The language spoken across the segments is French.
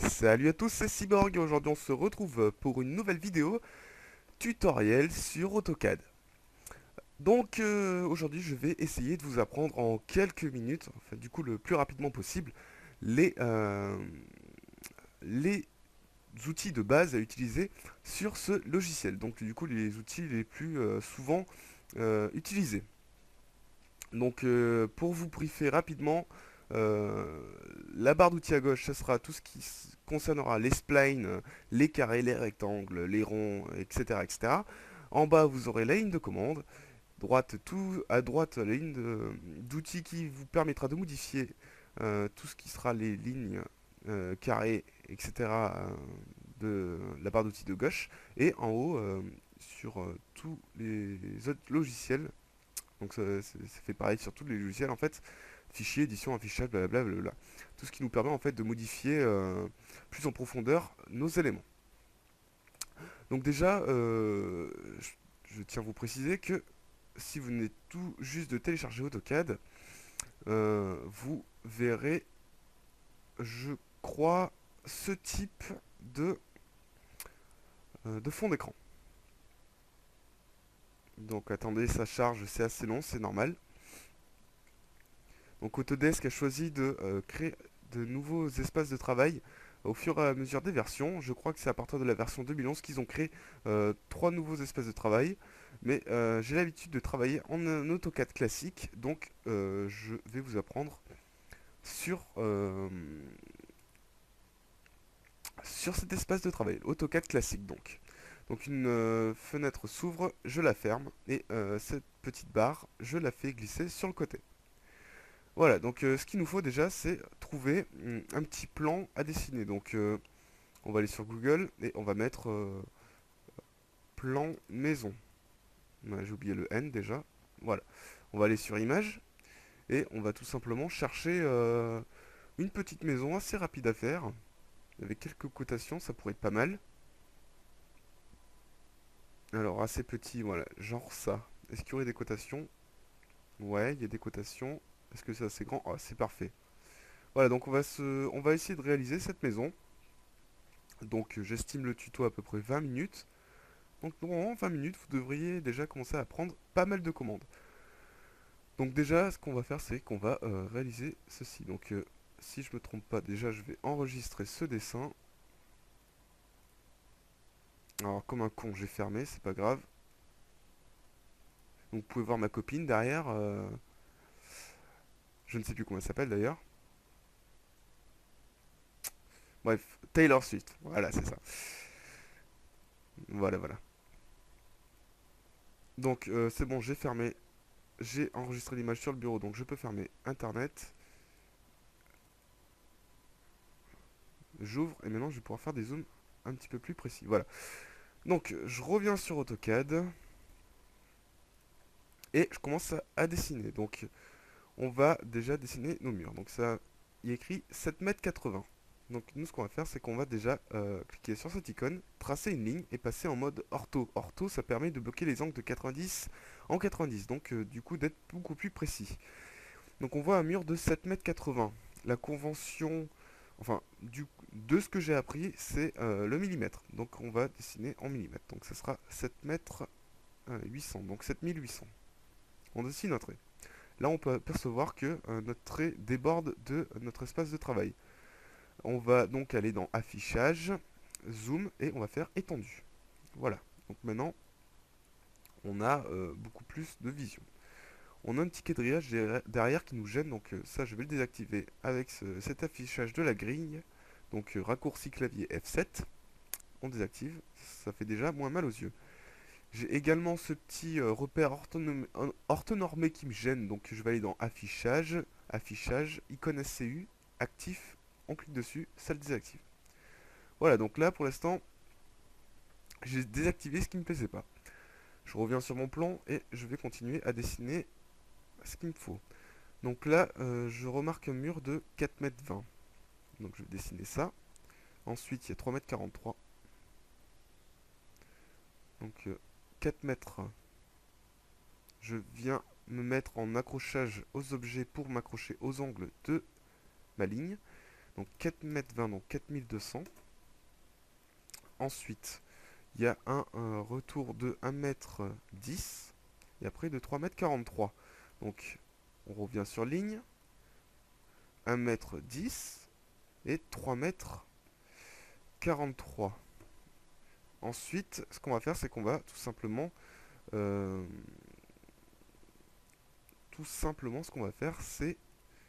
Salut à tous, c'est Cyborg et aujourd'hui on se retrouve pour une nouvelle vidéo tutoriel sur AutoCAD. Donc aujourd'hui je vais essayer de vous apprendre en quelques minutes, enfin du coup le plus rapidement possible, les, euh, les outils de base à utiliser sur ce logiciel. Donc du coup les outils les plus souvent utilisés. Donc pour vous briefer rapidement, euh, la barre d'outils à gauche, ce sera tout ce qui concernera les splines, les carrés, les rectangles, les ronds, etc., etc. En bas, vous aurez la ligne de commande. Droite, tout à droite, la ligne d'outils qui vous permettra de modifier tout ce qui sera les lignes carrés, etc. de la barre d'outils de gauche. Et en haut, sur tous les autres logiciels, donc ça fait pareil sur tous les logiciels en fait. Fichier, édition, affichage, blablabla, blablabla. Tout ce qui nous permet en fait de modifier plus en profondeur nos éléments. Donc déjà, je tiens à vous préciser que si vous venez tout juste de télécharger AutoCAD, vous verrez, je crois, ce type de fond d'écran. Donc attendez, ça charge, c'est assez long, c'est normal. Donc Autodesk a choisi de créer de nouveaux espaces de travail au fur et à mesure des versions. Je crois que c'est à partir de la version 2011 qu'ils ont créé trois nouveaux espaces de travail. Mais j'ai l'habitude de travailler en un AutoCAD classique, donc je vais vous apprendre sur, sur cet espace de travail, AutoCAD classique donc. Donc une fenêtre s'ouvre, je la ferme et cette petite barre, je la fais glisser sur le côté. Voilà, donc ce qu'il nous faut déjà, c'est trouver un petit plan à dessiner. Donc on va aller sur Google et on va mettre plan maison. Ouais, j'ai oublié le N déjà. Voilà. On va aller sur image et on va tout simplement chercher une petite maison assez rapide à faire. Avec quelques cotations, ça pourrait être pas mal. Alors assez petit, voilà, genre ça. Est-ce qu'il y aurait des cotations? Ouais, il y a des cotations. Est-ce que c'est assez grand? Ah, c'est parfait. Voilà, donc on va essayer de réaliser cette maison. Donc j'estime le tuto à peu près 20 minutes. Donc normalement 20 minutes, vous devriez déjà commencer à prendre pas mal de commandes. Donc déjà, ce qu'on va faire, c'est qu'on va réaliser ceci. Donc si je me trompe pas, déjà je vais enregistrer ce dessin. Alors comme un con, j'ai fermé, c'est pas grave. Donc vous pouvez voir ma copine derrière. Je ne sais plus comment elle s'appelle d'ailleurs. Bref, Taylor Swift. Voilà, c'est ça. Voilà, voilà. Donc c'est bon, j'ai fermé. J'ai enregistré l'image sur le bureau, donc je peux fermer Internet. J'ouvre et maintenant je vais pouvoir faire des zooms un petit peu plus précis. Voilà. Donc je reviens sur AutoCAD et je commence à dessiner. Donc on va déjà dessiner nos murs. Donc ça, il y a écrit 7,80 m. Donc nous ce qu'on va faire, c'est qu'on va déjà cliquer sur cette icône, tracer une ligne et passer en mode ortho. Ortho, ça permet de bloquer les angles de 90 en 90, donc du coup d'être beaucoup plus précis. Donc on voit un mur de 7,80 m. La convention, enfin de ce que j'ai appris, c'est le millimètre. Donc on va dessiner en millimètres. Donc ça sera 7,8 m, donc 7800. On dessine notre trait. Là, on peut apercevoir que notre trait déborde de notre espace de travail. On va donc aller dans affichage, zoom et on va faire étendu. Voilà. Donc maintenant, on a beaucoup plus de vision. On a un petit quadrillage derrière qui nous gêne, donc ça je vais le désactiver avec cet affichage de la grille. Donc raccourci clavier F7, on désactive, ça fait déjà moins mal aux yeux. J'ai également ce petit repère orthonormé qui me gêne, donc je vais aller dans affichage, affichage, icône SCU, actif, on clique dessus, ça le désactive. Voilà, donc là pour l'instant, j'ai désactivé ce qui ne me plaisait pas. Je reviens sur mon plan et je vais continuer à dessiner ce qu'il me faut. Donc là, je remarque un mur de 4,20 m. Donc je vais dessiner ça. Ensuite, il y a 3,43 m. Donc 4 mètres. Je viens me mettre en accrochage aux objets pour m'accrocher aux angles de ma ligne. Donc 4,20 m, donc 4200. Ensuite, il y a un retour de 1,10 m et après de 3,43 m. Donc, on revient sur ligne. 1,10 m et 3,43 m. Ensuite, ce qu'on va faire, c'est qu'on va euh, tout simplement, ce qu'on va faire, c'est,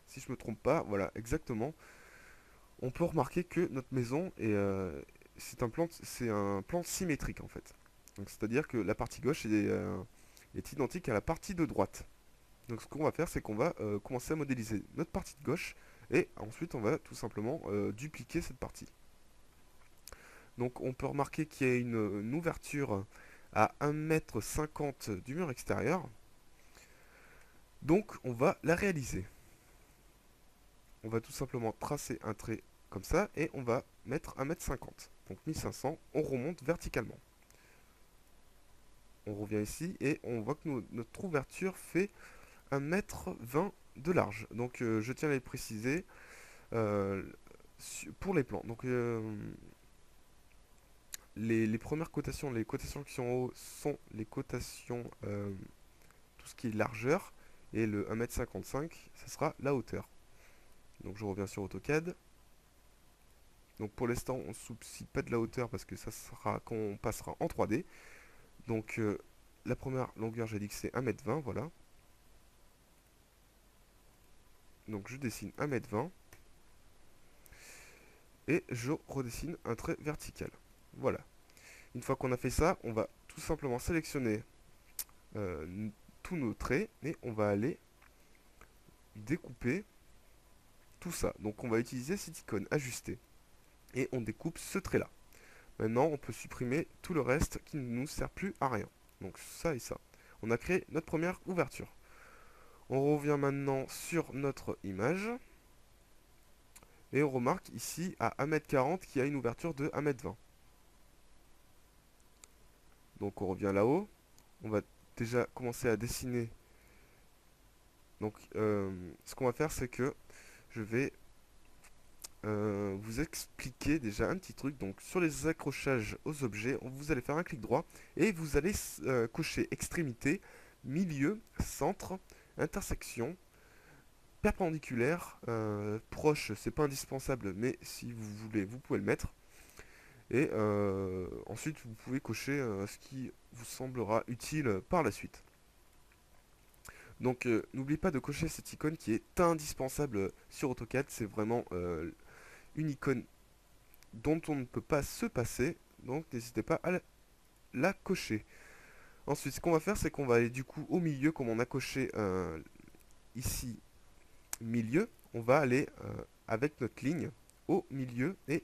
si je me trompe pas, voilà, exactement, on peut remarquer que notre maison c'est un plan symétrique en fait. Donc c'est-à-dire que la partie gauche est identique à la partie de droite. Donc ce qu'on va faire, c'est qu'on va commencer à modéliser notre partie de gauche et ensuite on va tout simplement dupliquer cette partie. Donc on peut remarquer qu'il y a une ouverture à 1,50 m du mur extérieur. Donc on va la réaliser. On va tout simplement tracer un trait comme ça et on va mettre 1,50 m. Donc 1500, on remonte verticalement. On revient ici et on voit que notre ouverture fait 1,20 m de large. Donc je tiens à le préciser euh, pour les plans. Donc les premières cotations, les cotations qui sont en haut sont les cotations, tout ce qui est largeur, et le 1,55 m, ce sera la hauteur. Donc je reviens sur AutoCAD. Donc pour l'instant, on ne soucie pas de la hauteur parce que ça sera quand on passera en 3D. Donc la première longueur, j'ai dit que c'est 1,20 m, voilà. Donc je dessine 1,20 m et je redessine un trait vertical. Voilà. Une fois qu'on a fait ça, on va tout simplement sélectionner tous nos traits et on va aller découper tout ça. Donc on va utiliser cette icône ajuster et on découpe ce trait là. Maintenant on peut supprimer tout le reste qui ne nous sert plus à rien. Donc ça et ça. On a créé notre première ouverture. On revient maintenant sur notre image et on remarque ici à 1,40 m qu'il y a une ouverture de 1,20 m. Donc on revient là-haut. On va déjà commencer à dessiner. Donc ce qu'on va faire, c'est que je vais vous expliquer déjà un petit truc. Donc sur les accrochages aux objets, vous allez faire un clic droit et vous allez cocher extrémité, milieu, centre, intersection, perpendiculaire, proche, c'est pas indispensable, mais si vous voulez, vous pouvez le mettre. Et ensuite, vous pouvez cocher ce qui vous semblera utile par la suite. Donc n'oubliez pas de cocher cette icône qui est indispensable sur AutoCAD. C'est vraiment une icône dont on ne peut pas se passer. Donc n'hésitez pas à la cocher. Ensuite, ce qu'on va faire, c'est qu'on va aller du coup au milieu, comme on a coché ici milieu. On va aller avec notre ligne au milieu et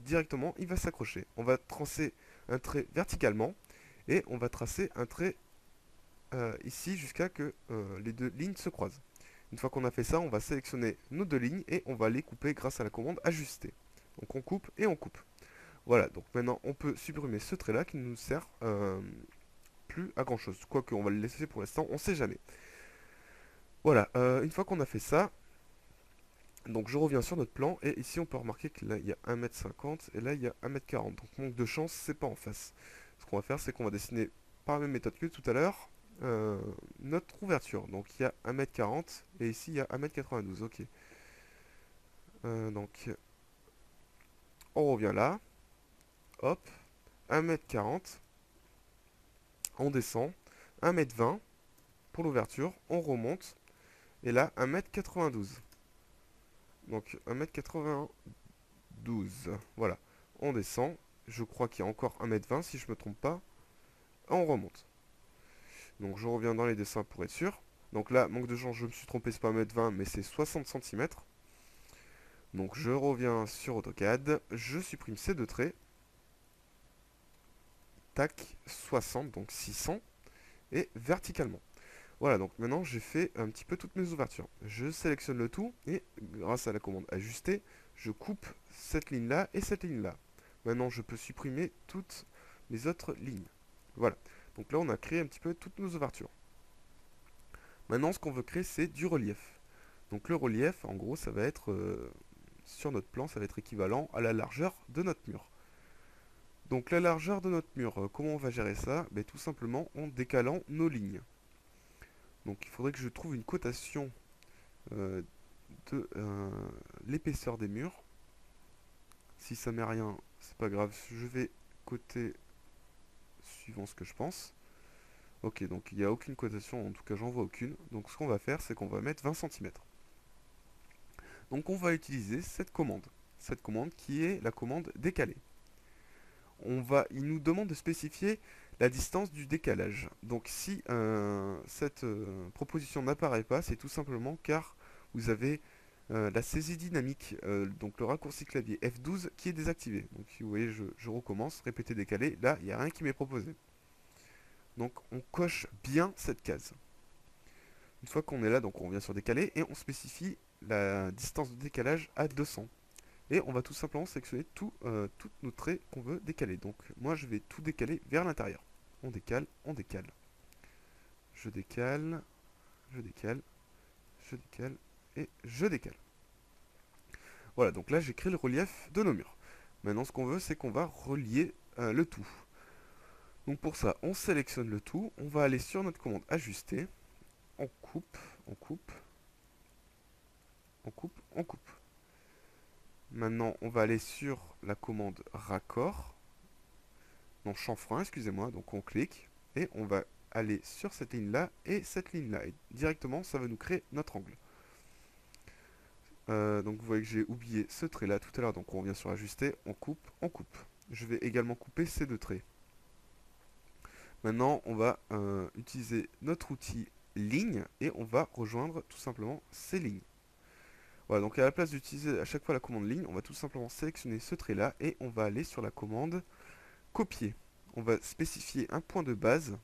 directement il va s'accrocher. On va tracer un trait verticalement et on va tracer un trait ici jusqu'à que les deux lignes se croisent. Une fois qu'on a fait ça, on va sélectionner nos deux lignes et on va les couper grâce à la commande ajuster. Donc on coupe et on coupe. Voilà, donc maintenant on peut supprimer ce trait là qui ne nous sert plus à grand chose. Quoique on va le laisser pour l'instant, on sait jamais. Voilà, une fois qu'on a fait ça, donc je reviens sur notre plan et ici on peut remarquer que là il y a 1,50 m et là il y a 1,40 m. Donc manque de chance, c'est pas en face. Ce qu'on va faire, c'est qu'on va dessiner par la même méthode que tout à l'heure notre ouverture. Donc il y a 1,40 m et ici il y a 1,92 m. Ok. Donc on revient là. Hop. 1,40 m. On descend. 1,20 m pour l'ouverture. On remonte. Et là 1,92 m. Donc 1,92 m. Voilà. On descend. Je crois qu'il y a encore 1,20 m si je ne me trompe pas. On remonte. Donc je reviens dans les dessins pour être sûr. Donc là, manque de chance, je me suis trompé, c'est pas 1,20 m, mais c'est 60 cm. Donc je reviens sur AutoCAD, je supprime ces deux traits. Tac, 60, donc 600. Et verticalement. Voilà, donc maintenant j'ai fait un petit peu toutes mes ouvertures. Je sélectionne le tout et grâce à la commande ajuster, je coupe cette ligne-là et cette ligne-là. Maintenant je peux supprimer toutes les autres lignes. Voilà. Donc là, on a créé un petit peu toutes nos ouvertures. Maintenant, ce qu'on veut créer, c'est du relief. Donc le relief, en gros, ça va être sur notre plan, ça va être équivalent à la largeur de notre mur. Donc la largeur de notre mur, comment on va gérer ça? Ben, tout simplement en décalant nos lignes. Donc il faudrait que je trouve une cotation euh, de l'épaisseur des murs. Si ça met rien, c'est pas grave, je vais coter suivant ce que je pense. Ok, donc il n'y a aucune cotation, en tout cas j'en vois aucune. Donc ce qu'on va faire, c'est qu'on va mettre 20 cm. Donc on va utiliser cette commande qui est la commande décalée. Il nous demande de spécifier la distance du décalage. Donc si cette proposition n'apparaît pas, c'est tout simplement car vous avez la saisie dynamique, donc le raccourci clavier F12 qui est désactivé. Donc si vous voyez, je recommence, répéter décalé, là il n'y a rien qui m'est proposé. Donc on coche bien cette case. Une fois qu'on est là, donc on revient sur décalé et on spécifie la distance de décalage à 200. Et on va tout simplement sélectionner tous nos traits qu'on veut décaler. Donc moi je vais tout décaler vers l'intérieur. On décale, on décale. Je décale, je décale, je décale et je décale. Voilà, donc là j'ai créé le relief de nos murs. Maintenant ce qu'on veut, c'est qu'on va relier le tout. Donc pour ça, on sélectionne le tout, on va aller sur notre commande ajuster, on coupe, on coupe, on coupe, on coupe. Maintenant, on va aller sur la commande raccord, non chanfrein, excusez-moi, donc on clique, et on va aller sur cette ligne-là et cette ligne-là. Et directement, ça va nous créer notre angle. Donc vous voyez que j'ai oublié ce trait-là tout à l'heure, donc on revient sur ajuster, on coupe, on coupe. Je vais également couper ces deux traits. Maintenant, on va utiliser notre outil ligne et on va rejoindre tout simplement ces lignes. Voilà, donc à la place d'utiliser à chaque fois la commande ligne, on va tout simplement sélectionner ce trait-là et on va aller sur la commande copier. On va spécifier un point de base,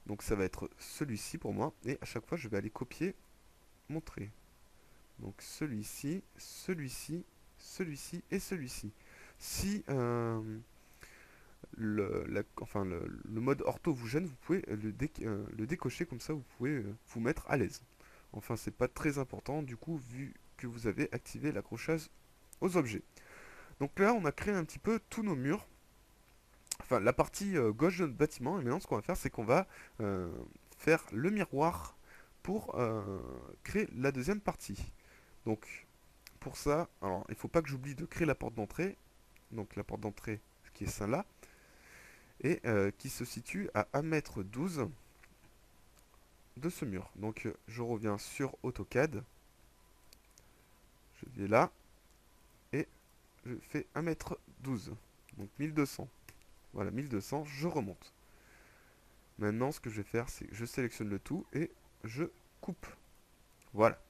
donc ça va être celui-ci pour moi, et à chaque fois je vais aller copier mon trait. Donc celui-ci, celui-ci, celui-ci et celui-ci. Si le mode ortho vous gêne, vous pouvez le décocher, comme ça vous pouvez vous mettre à l'aise. Enfin, c'est pas très important du coup, vu que vous avez activé l'accrochage aux objets. Donc là, on a créé un petit peu tous nos murs, enfin la partie gauche de notre bâtiment, et maintenant ce qu'on va faire, c'est qu'on va faire le miroir pour créer la deuxième partie. Donc pour ça, alors il faut pas que j'oublie de créer la porte d'entrée, donc la porte d'entrée qui est celle-là, et qui se situe à 1,12 m de ce mur. Donc je reviens sur AutoCAD, je vais là, et je fais 1,12 m, donc 1200. Voilà, 1200, je remonte. Maintenant, ce que je vais faire, c'est que je sélectionne le tout et je coupe. Voilà.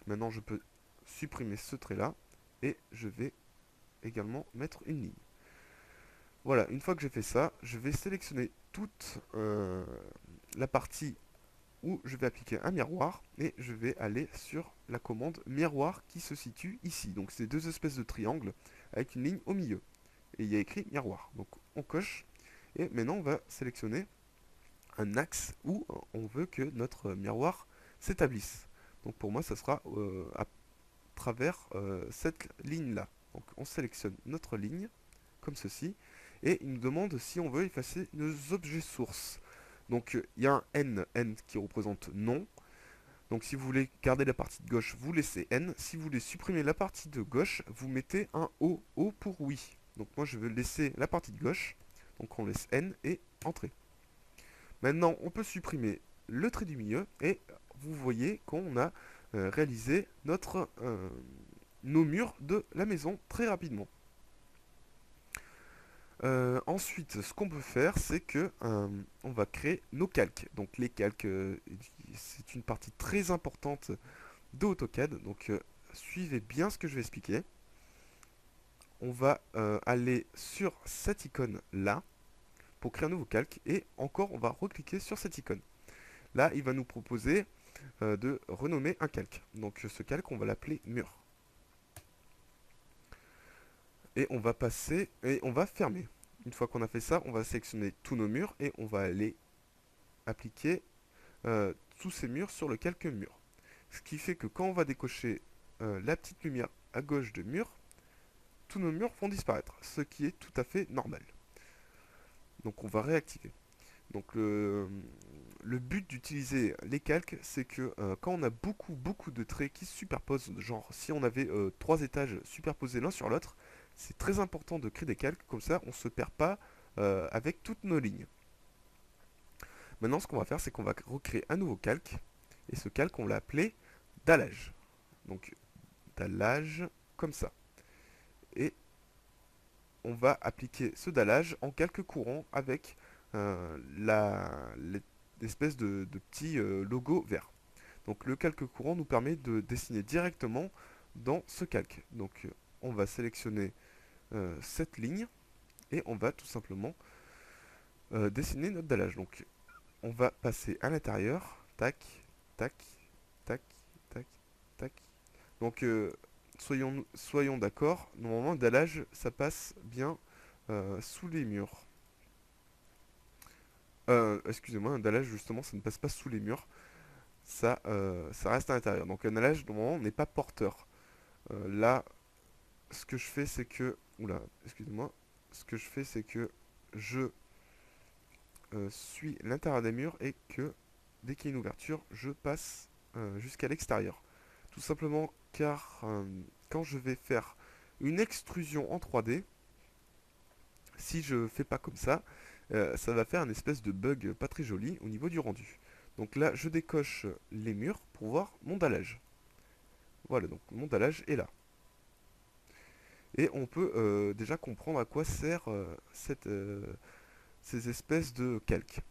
Maintenant, je peux supprimer ce trait-là et je vais également mettre une ligne. Voilà, une fois que j'ai fait ça, je vais sélectionner toute la partie où je vais appliquer un miroir et je vais aller sur la commande miroir qui se situe ici. Donc c'est deux espèces de triangles avec une ligne au milieu. Et il y a écrit miroir. Donc on coche et maintenant on va sélectionner un axe où on veut que notre miroir s'établisse. Donc pour moi ça sera à travers cette ligne là. Donc on sélectionne notre ligne comme ceci et il nous demande si on veut effacer nos objets sources. Donc il y a un N qui représente non. Donc si vous voulez garder la partie de gauche, vous laissez N. Si vous voulez supprimer la partie de gauche, vous mettez un O. O pour oui. Donc moi je veux laisser la partie de gauche. Donc on laisse N et entrée. Maintenant on peut supprimer le trait du milieu et vous voyez qu'on a réalisé nos murs de la maison très rapidement. Ensuite, ce qu'on peut faire, c'est que on va créer nos calques. Donc les calques, c'est une partie très importante de AutoCAD. Donc suivez bien ce que je vais expliquer. On va aller sur cette icône là pour créer un nouveau calque et encore on va recliquer sur cette icône. Là, il va nous proposer de renommer un calque. Donc ce calque, on va l'appeler mur. Et on va passer et on va fermer. Une fois qu'on a fait ça, on va sélectionner tous nos murs et on va aller appliquer tous ces murs sur le calque mur. Ce qui fait que quand on va décocher la petite lumière à gauche de mur, tous nos murs vont disparaître, ce qui est tout à fait normal. Donc on va réactiver. Donc le but d'utiliser les calques, c'est que quand on a beaucoup de traits qui se superposent, genre si on avait 3 étages superposés l'un sur l'autre, c'est très important de créer des calques, comme ça on ne se perd pas avec toutes nos lignes. Maintenant ce qu'on va faire, c'est qu'on va recréer un nouveau calque, et ce calque on l'a appelé dallage. Donc dallage comme ça. Et on va appliquer ce dallage en calque courant avec l'espèce de petit logo vert. Donc le calque courant nous permet de dessiner directement dans ce calque. Donc on va sélectionner cette ligne et on va tout simplement dessiner notre dallage. Donc on va passer à l'intérieur, tac, tac, tac, tac, tac. Donc soyons d'accord, normalement le dallage ça passe bien sous les murs. Excusez-moi, un dallage justement ça ne passe pas sous les murs, ça reste à l'intérieur. Donc un dallage normalement n'est pas porteur. Là, ce que je fais c'est que... Oula, excusez-moi. Ce que je fais c'est que je suis l'intérieur des murs et que dès qu'il y a une ouverture, je passe jusqu'à l'extérieur. Tout simplement car quand je vais faire une extrusion en 3D, si je fais pas comme ça va faire une espèce de bug pas très joli au niveau du rendu. Donc là, je décoche les murs pour voir mon dallage. Voilà, donc mon dallage est là. Et on peut déjà comprendre à quoi sert ces espèces de calques.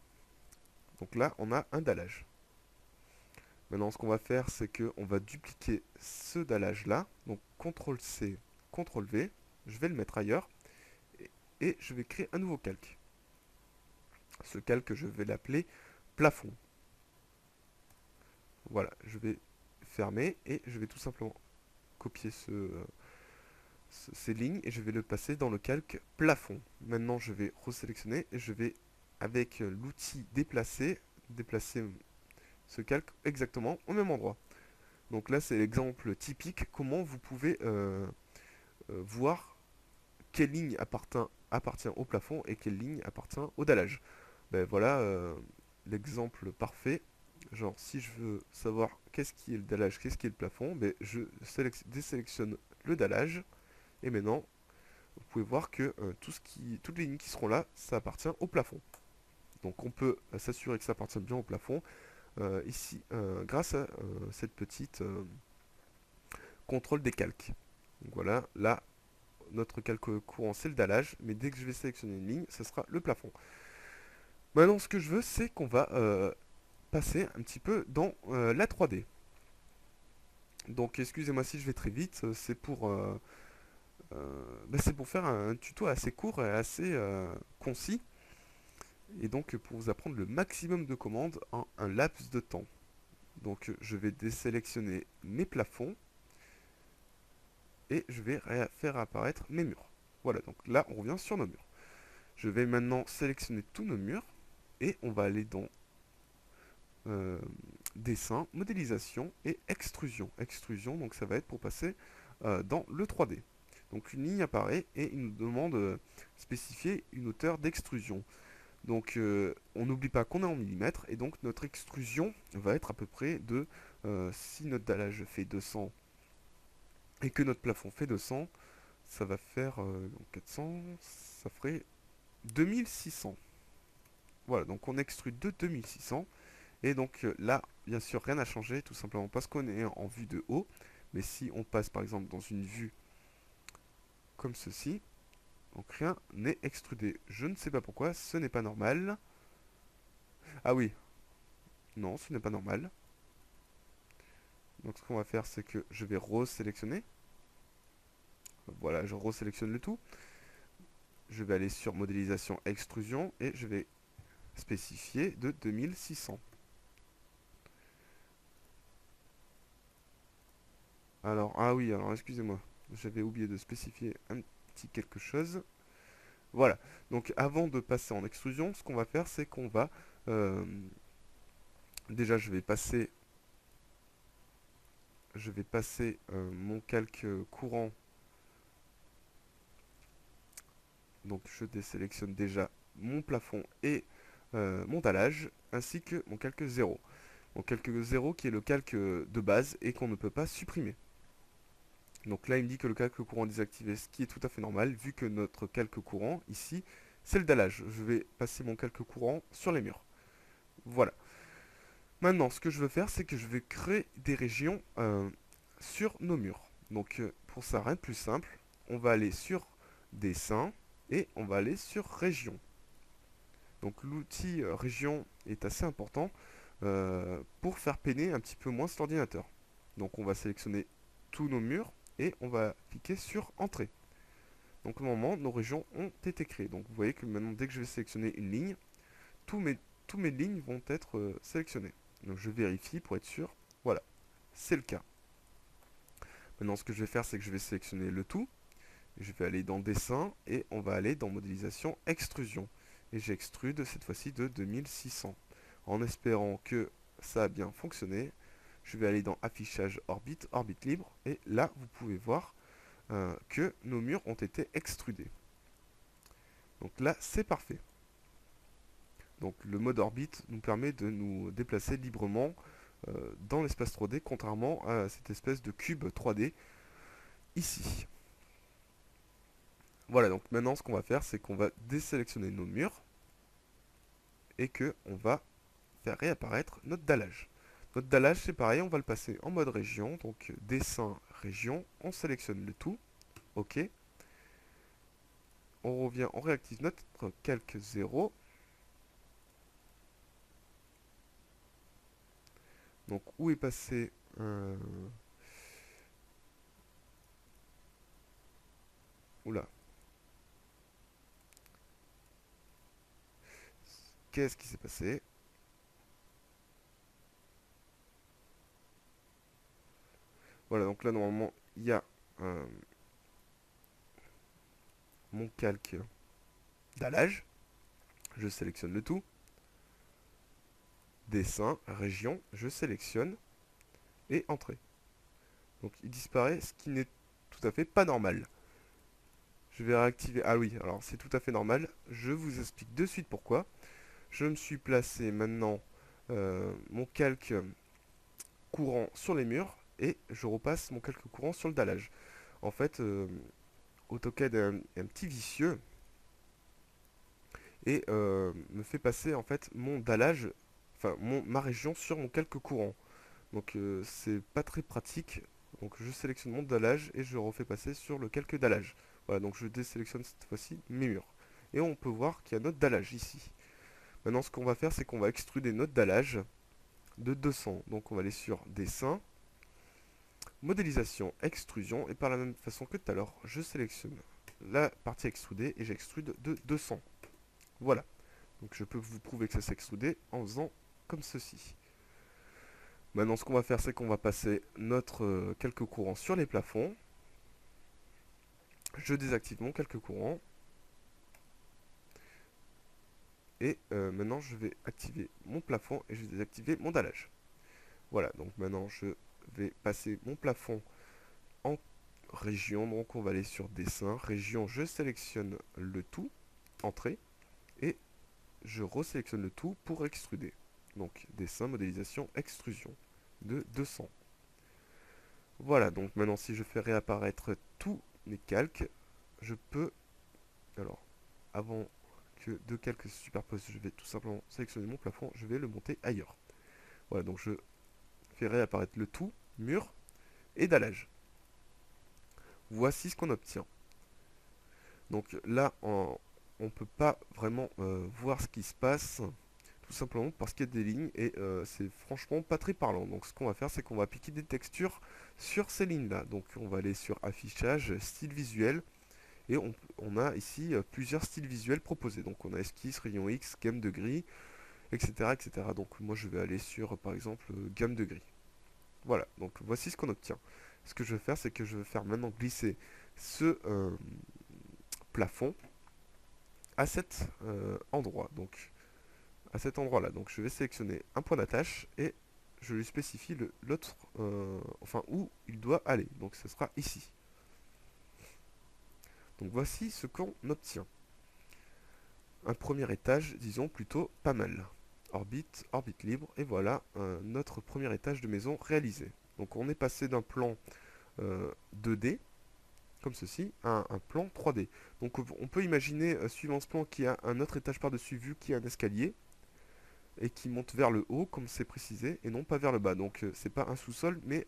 Donc là, on a un dallage. Maintenant, ce qu'on va faire, c'est qu'on va dupliquer ce dallage-là. Donc CTRL-C, CTRL-V. Je vais le mettre ailleurs. Et je vais créer un nouveau calque. Ce calque, je vais l'appeler plafond. Voilà, je vais fermer et je vais tout simplement copier ces lignes et je vais le passer dans le calque plafond. Maintenant, je vais resélectionner et je vais, avec l'outil déplacer, déplacer ce calque exactement au même endroit. Donc là, c'est l'exemple typique comment vous pouvez voir quelle ligne appartient au plafond et quelle ligne appartient au dallage. Ben voilà l'exemple parfait. Genre, si je veux savoir qu'est-ce qui est le dallage, qu'est-ce qui est le plafond, ben, je désélectionne le dallage. Et maintenant, vous pouvez voir que toutes les lignes qui seront là, ça appartient au plafond. Donc on peut s'assurer que ça appartient bien au plafond ici grâce à cette petite contrôle des calques. Donc voilà, là notre calque courant c'est le dallage, mais dès que je vais sélectionner une ligne, ce sera le plafond. Maintenant ce que je veux c'est qu'on va passer un petit peu dans la 3D. Donc excusez-moi si je vais très vite, c'est pour faire un tuto assez court et assez concis. Et donc pour vous apprendre le maximum de commandes en un laps de temps. Donc je vais désélectionner mes plafonds et je vais faire apparaître mes murs. Voilà, donc là on revient sur nos murs. Je vais maintenant sélectionner tous nos murs et on va aller dans dessin, modélisation et extrusion. Extrusion, donc ça va être pour passer dans le 3D. Donc une ligne apparaît et il nous demande spécifier une hauteur d'extrusion. Donc on n'oublie pas qu'on est en millimètres et donc notre extrusion va être à peu près de, si notre dallage fait 200 et que notre plafond fait 200, ça va faire 400, ça ferait 2600. Voilà, donc on extrude de 2600 et donc là, bien sûr, rien n'a changé, tout simplement parce qu'on est en vue de haut. Mais si on passe par exemple dans une vue comme ceci, donc rien n'est extrudé. Je ne sais pas pourquoi, ce n'est pas normal. Ah oui, non, ce n'est pas normal. Donc ce qu'on va faire, c'est que je vais resélectionner. Voilà, je resélectionne le tout. Je vais aller sur modélisation extrusion et je vais spécifier de 2600. Alors, ah oui, alors excusez-moi, j'avais oublié de spécifier un petit quelque chose. Voilà, donc avant de passer en extrusion, ce qu'on va faire, c'est qu'on va... déjà, je vais passer je vais passer mon calque courant. Donc je désélectionne déjà mon plafond et mon dallage, ainsi que mon calque 0. Mon calque 0 qui est le calque de base et qu'on ne peut pas supprimer. Donc là il me dit que le calque courant est désactivé, ce qui est tout à fait normal, vu que notre calque courant, ici, c'est le dallage. Je vais passer mon calque courant sur les murs. Voilà. Maintenant, ce que je veux faire, c'est que je vais créer des régions sur nos murs. Donc pour ça, rien de plus simple. On va aller sur Dessin et on va aller sur Région. Donc l'outil Région est assez important pour faire peiner un petit peu moins cet ordinateur. Donc on va sélectionner tous nos murs et on va cliquer sur Entrée. Donc normalement, nos régions ont été créées. Donc vous voyez que maintenant, dès que je vais sélectionner une ligne, tous mes lignes vont être sélectionnées. Donc je vérifie pour être sûr. Voilà, c'est le cas. Maintenant, ce que je vais faire, c'est que je vais sélectionner le tout. Je vais aller dans Dessin et on va aller dans Modélisation, Extrusion. Et j'extrude cette fois-ci de 2600. En espérant que ça a bien fonctionné, je vais aller dans Affichage Orbite, Orbite libre. Et là, vous pouvez voir que nos murs ont été extrudés. Donc là, c'est parfait. Donc le mode orbite nous permet de nous déplacer librement dans l'espace 3D, contrairement à cette espèce de cube 3D ici. Voilà, donc maintenant ce qu'on va faire, c'est qu'on va désélectionner nos murs et que on va faire réapparaître notre dallage. Notre dallage, c'est pareil, on va le passer en mode région, donc dessin, région, on sélectionne le tout, ok. On revient, on réactive notre calque 0. Donc où est passé Oula, qu'est-ce qui s'est passé? Voilà, donc là normalement il y a mon calque dallage. Je sélectionne le tout. Dessin, région, je sélectionne et entrée. Donc il disparaît, ce qui n'est tout à fait pas normal. Je vais réactiver. Ah oui, alors c'est tout à fait normal. Je vous explique de suite pourquoi. Je me suis placé maintenant mon calque courant sur les murs et je repasse mon calque courant sur le dallage. En fait, AutoCAD est un petit vicieux et me fait passer en fait mon dallage, enfin ma région sur mon calque courant. Donc c'est pas très pratique. Donc je sélectionne mon dallage et je refais passer sur le calque dallage. Voilà, donc je désélectionne cette fois-ci mes murs. Et on peut voir qu'il y a notre dallage ici. Maintenant ce qu'on va faire, c'est qu'on va extruder notre dallage de 200. Donc on va aller sur Dessin, Modélisation, Extrusion. Et par la même façon que tout à l'heure, je sélectionne la partie extrudée et j'extrude de 200. Voilà. Donc je peux vous prouver que ça s'est extrudé en faisant comme ceci. Maintenant, ce qu'on va faire, c'est qu'on va passer notre calque courant sur les plafonds. Je désactive mon calque courant. Et maintenant, je vais activer mon plafond et je vais désactiver mon dallage. Voilà, donc maintenant, je vais passer mon plafond en région. Donc, on va aller sur Dessin, Région, je sélectionne le tout, Entrée, et je resélectionne le tout pour extruder. Donc, Dessin, Modélisation, Extrusion de 200. Voilà, donc maintenant si je fais réapparaître tous mes calques, je peux, alors, avant que deux calques se superposent, je vais tout simplement sélectionner mon plafond, je vais le monter ailleurs. Voilà, donc je fais réapparaître le tout, mur et dallage. Voici ce qu'on obtient. Donc là, on ne peut pas vraiment voir ce qui se passe, tout simplement parce qu'il y a des lignes et c'est franchement pas très parlant. Donc ce qu'on va faire, c'est qu'on va appliquer des textures sur ces lignes-là. Donc on va aller sur Affichage, Style visuel, et on a ici plusieurs styles visuels proposés. Donc on a esquisse, rayon X, gamme de gris, etc., etc. Donc moi je vais aller sur par exemple gamme de gris. Voilà, donc voici ce qu'on obtient. Ce que je vais faire, c'est que je vais faire maintenant glisser ce plafond à cet endroit. Donc à cet endroit là. Donc je vais sélectionner un point d'attache et je lui spécifie l'autre, enfin où il doit aller. Donc ce sera ici. Donc voici ce qu'on obtient. Un premier étage, disons plutôt pas mal. Orbite, orbite libre, et voilà notre premier étage de maison réalisé. Donc on est passé d'un plan 2D, comme ceci, à un plan 3D. Donc on peut imaginer, suivant ce plan, qu'il y a un autre étage par-dessus vu qu'il y a un escalier, et qui monte vers le haut, comme c'est précisé, et non pas vers le bas. Donc c'est pas un sous-sol, mais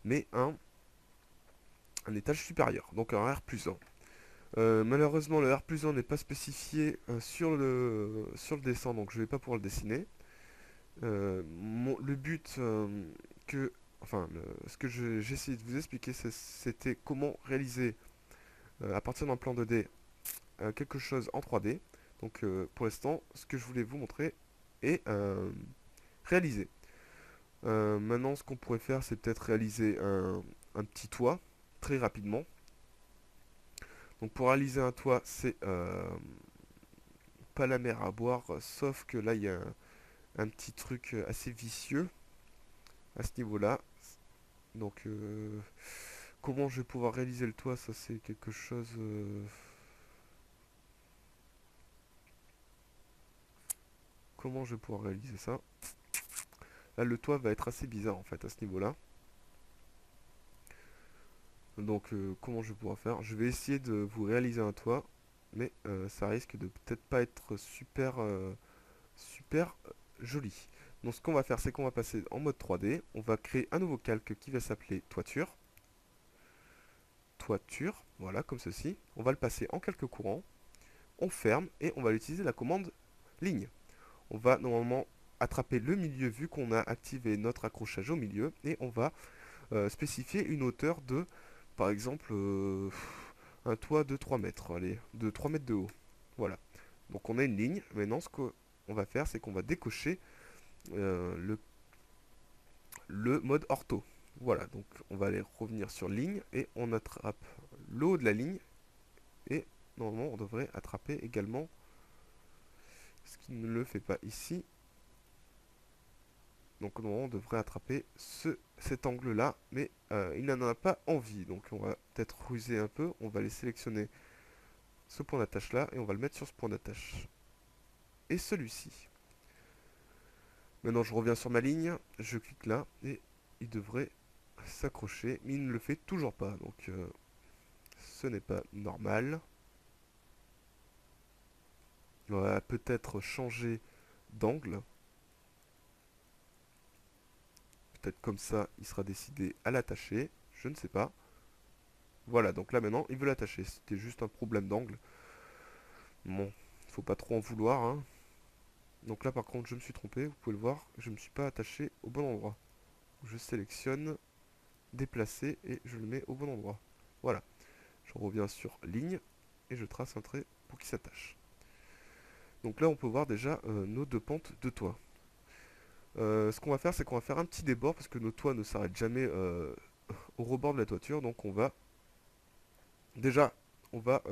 mais un étage supérieur, donc un R+1. Malheureusement, le R+1 n'est pas spécifié sur le dessin, donc je ne vais pas pouvoir le dessiner. Le but que, enfin, ce que j'ai essayé de vous expliquer, c'était comment réaliser à partir d'un plan 2D quelque chose en 3D. Donc pour l'instant, ce que je voulais vous montrer est réalisé. Maintenant, ce qu'on pourrait faire, c'est peut-être réaliser un petit toit très rapidement. Donc pour réaliser un toit, c'est pas la mer à boire, sauf que là, il y a un petit truc assez vicieux à ce niveau-là. Donc comment je vais pouvoir réaliser le toit, ça c'est quelque chose... comment je vais pouvoir réaliser ça? Là, le toit va être assez bizarre en fait à ce niveau-là. Donc comment je vais pouvoir faire? Je vais essayer de vous réaliser un toit, mais ça risque de peut-être pas être super joli. Donc ce qu'on va faire, c'est qu'on va passer en mode 3D. On va créer un nouveau calque qui va s'appeler toiture. Toiture, voilà, comme ceci. On va le passer en calque courant. On ferme et on va utiliser la commande ligne. On va normalement attraper le milieu vu qu'on a activé notre accrochage au milieu et on va spécifier une hauteur de, par exemple, un toit de 3 mètres, allez, de 3 mètres de haut. Voilà. Donc on a une ligne. Maintenant, ce qu'on va faire, c'est qu'on va décocher le mode ortho. Voilà, donc on va aller revenir sur ligne et on attrape le haut de la ligne et normalement on devrait attraper également ce qui ne le fait pas ici. Donc normalement on devrait attraper cet angle là, mais il n'en a pas envie. Donc on va peut-être ruser un peu, on va aller sélectionner ce point d'attache là et on va le mettre sur ce point d'attache. Et celui-ci. Maintenant je reviens sur ma ligne, je clique là et il devrait s'accrocher, mais il ne le fait toujours pas. Donc ce n'est pas normal. On va peut-être changer d'angle. Peut-être comme ça, il sera décidé à l'attacher. Je ne sais pas. Voilà, donc là maintenant, il veut l'attacher. C'était juste un problème d'angle. Bon, faut pas trop en vouloir, hein. Donc là par contre, je me suis trompé. Vous pouvez le voir, je ne me suis pas attaché au bon endroit. Je sélectionne, déplacer et je le mets au bon endroit. Voilà. Je reviens sur ligne et je trace un trait pour qu'il s'attache. Donc là, on peut voir déjà nos deux pentes de toit. Ce qu'on va faire, c'est qu'on va faire un petit débord parce que nos toits ne s'arrêtent jamais au rebord de la toiture. Donc on va déjà, on va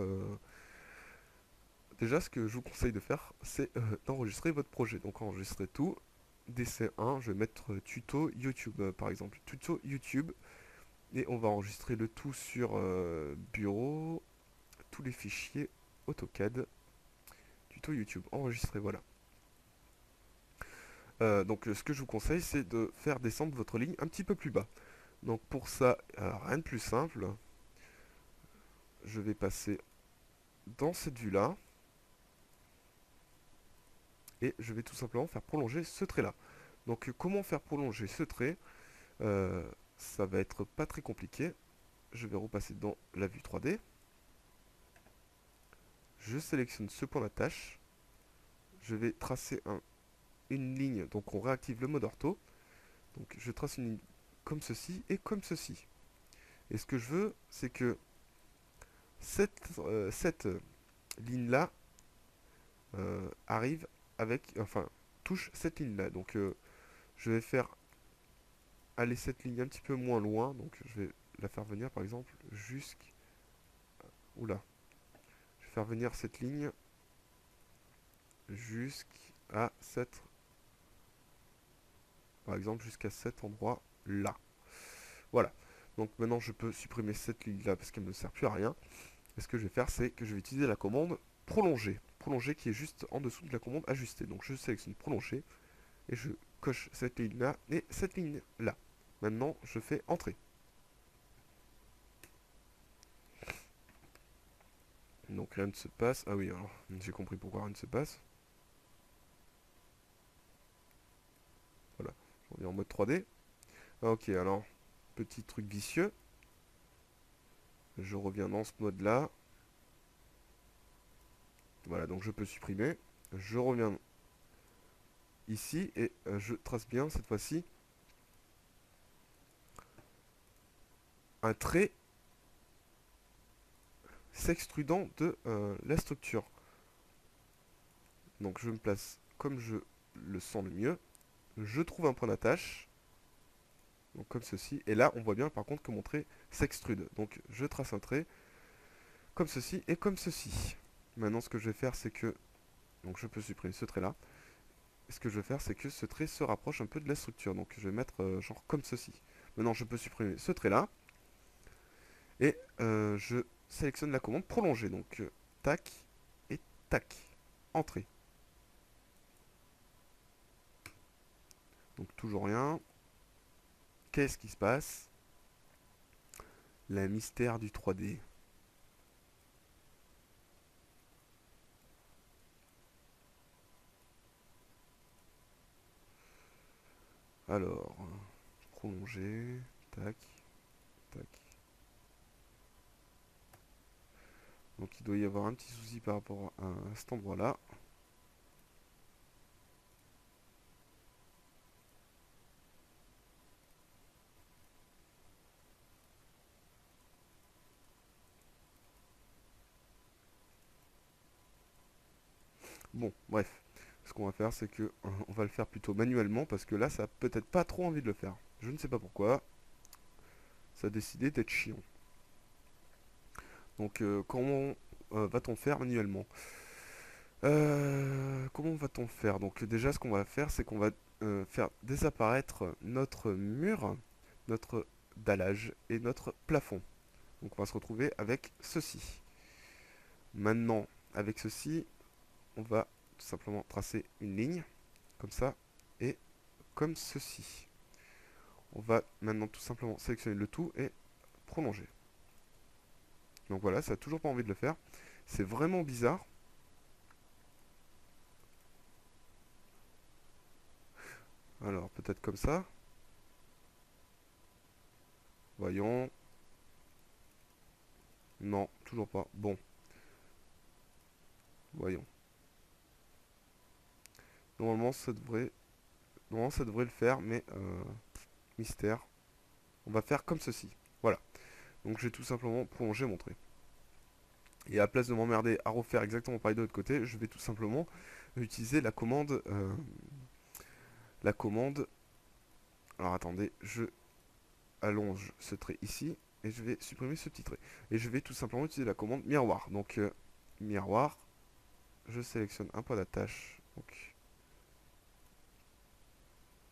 déjà ce que je vous conseille de faire, c'est d'enregistrer votre projet. Donc enregistrer tout. DC1, je vais mettre tuto YouTube par exemple. Tuto YouTube. Et on va enregistrer le tout sur bureau, tous les fichiers AutoCAD, tuto YouTube, enregistré, voilà. Donc ce que je vous conseille, c'est de faire descendre votre ligne un petit peu plus bas. Donc pour ça, rien de plus simple. Je vais passer dans cette vue-là. Et je vais tout simplement faire prolonger ce trait-là. Donc comment faire prolonger ce trait? Ça va être pas très compliqué. Je vais repasser dans la vue 3D. Je sélectionne ce point d'attache. Je vais tracer une ligne, donc on réactive le mode ortho. Donc je trace une ligne comme ceci et comme ceci. Et ce que je veux, c'est que cette ligne-là arrive avec, enfin, touche cette ligne-là. Donc je vais faire aller cette ligne un petit peu moins loin. Donc je vais la faire venir par exemple jusqu'à... Oula. Je vais faire venir cette ligne jusqu'à cette par exemple jusqu'à cet endroit là. Voilà. Donc maintenant je peux supprimer cette ligne là parce qu'elle ne me sert plus à rien. Et ce que je vais faire, c'est que je vais utiliser la commande prolonger. Prolonger qui est juste en dessous de la commande ajuster. Donc je sélectionne prolonger et je coche cette ligne là et cette ligne là. Maintenant je fais entrer. Donc rien ne se passe. Ah oui, alors j'ai compris pourquoi rien ne se passe. Voilà, je reviens en mode 3D. Ah, ok, alors, petit truc vicieux. Je reviens dans ce mode là. Voilà, donc je peux supprimer. Je reviens ici et je trace bien cette fois-ci un trait s'extrudant de la structure. Donc je me place comme je le sens le mieux. Je trouve un point d'attache. Donc comme ceci. Et là, on voit bien par contre que mon trait s'extrude. Donc je trace un trait comme ceci et comme ceci. Maintenant, ce que je vais faire, c'est que... Donc je peux supprimer ce trait-là. Ce que je vais faire, c'est que ce trait se rapproche un peu de la structure. Donc je vais mettre genre comme ceci. Maintenant, je peux supprimer ce trait-là. Et je sélectionne la commande prolonger. Donc tac et tac. Entrée. Donc toujours rien. Qu'est-ce qui se passe? La mystère du 3D. Alors, prolonger. Tac, tac. Donc il doit y avoir un petit souci par rapport à cet endroit-là. Bon, bref. Ce qu'on va faire, c'est que on va le faire plutôt manuellement parce que là, ça a peut-être pas trop envie de le faire. Je ne sais pas pourquoi. Ça a décidé d'être chiant. Donc, comment va-t-on faire manuellement? Comment va-t-on faire? Donc, déjà, ce qu'on va faire, c'est qu'on va faire désapparaître notre mur, notre dallage et notre plafond. Donc, on va se retrouver avec ceci. Maintenant, avec ceci, on va tout simplement tracer une ligne, comme ça, et comme ceci. On va maintenant tout simplement sélectionner le tout et prolonger. Donc voilà, ça n'a toujours pas envie de le faire. C'est vraiment bizarre. Alors, peut-être comme ça. Voyons. Non, toujours pas. Bon, voyons. Normalement, ça devrait le faire, mais mystère. On va faire comme ceci. Voilà. Donc, j'ai tout simplement prolongé mon trait. Et à la place de m'emmerder à refaire exactement pareil de l'autre côté, je vais tout simplement utiliser la commande. La commande. Alors, attendez, je allonge ce trait ici et je vais supprimer ce petit trait. Et je vais tout simplement utiliser la commande miroir. Donc, miroir. Je sélectionne un point d'attache. Donc,